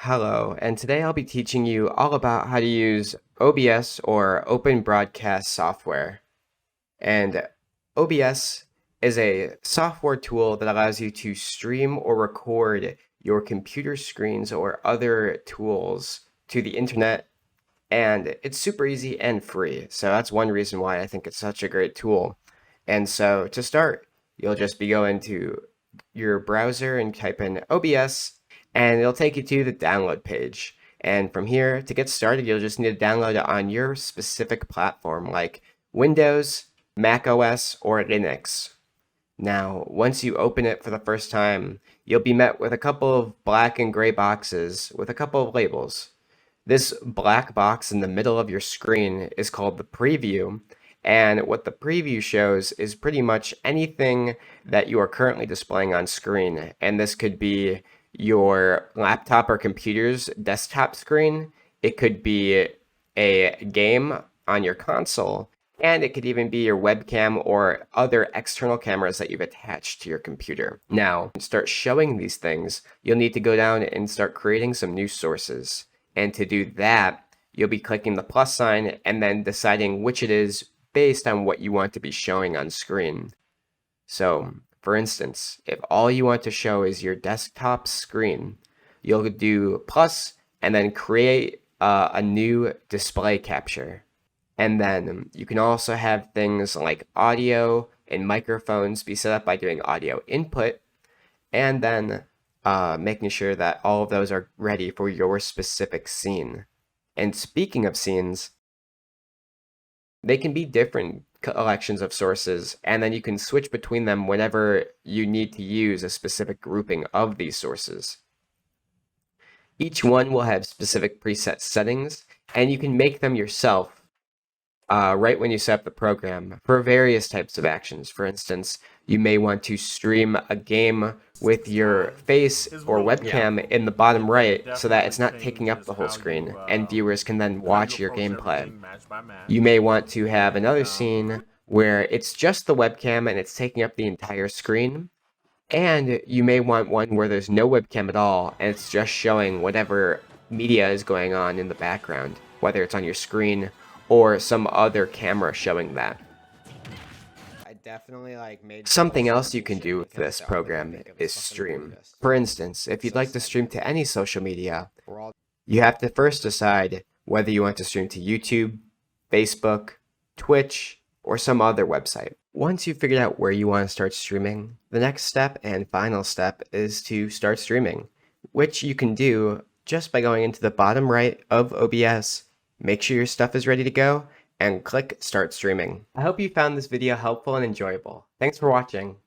Hello, and today I'll be teaching you all about how to use OBS or Open Broadcast software. And OBS is a software tool that allows you to stream or record your computer screens or other tools to the internet, and it's super easy and free. So that's one reason why I think it's such a great tool. And so to start, you'll just be going to your browser and type in OBS, and it'll take you to the download page. And from here, to get started, you'll just need to download it on your specific platform like Windows, Mac OS, or Linux. Now, once you open it for the first time, you'll be met with a couple of black and gray boxes with a couple of labels. This black box in the middle of your screen is called the preview, and what the preview shows is pretty much anything that you are currently displaying on screen. And this could be your laptop or computer's desktop screen, it could be a game on your console, and it could even be your webcam or other external cameras that you've attached to your computer. Now, to start showing these things, you'll need to go down and start creating some new sources. And to do that, you'll be clicking the plus sign and then deciding which it is based on what you want to be showing on screen. So, for instance, if all you want to show is your desktop screen, you'll do plus and then create a new display capture. And then you can also have things like audio and microphones be set up by doing audio input, and then making sure that all of those are ready for your specific scene. And speaking of scenes, they can be different collections of sources, and then you can switch between them whenever you need to use a specific grouping of these sources. Each one will have specific preset settings, and you can make them yourself right when you set up the program for various types of actions. For instance, you may want to stream a game with your face or webcam in the bottom right so that it's not taking up the whole screen, and viewers can then watch your gameplay. You may want to have another scene where it's just the webcam and it's taking up the entire screen, and you may want one where there's no webcam at all and it's just showing whatever media is going on in the background, whether it's on your screen or some other camera showing that. Something else you can do with this program is stream. For instance, if you'd like to stream to any social media, you have to first decide whether you want to stream to YouTube, Facebook, Twitch, or some other website. Once you've figured out where you want to start streaming, the next step and final step is to start streaming, which you can do just by going into the bottom right of OBS, make sure your stuff is ready to go, and click Start Streaming. I hope you found this video helpful and enjoyable. Thanks for watching.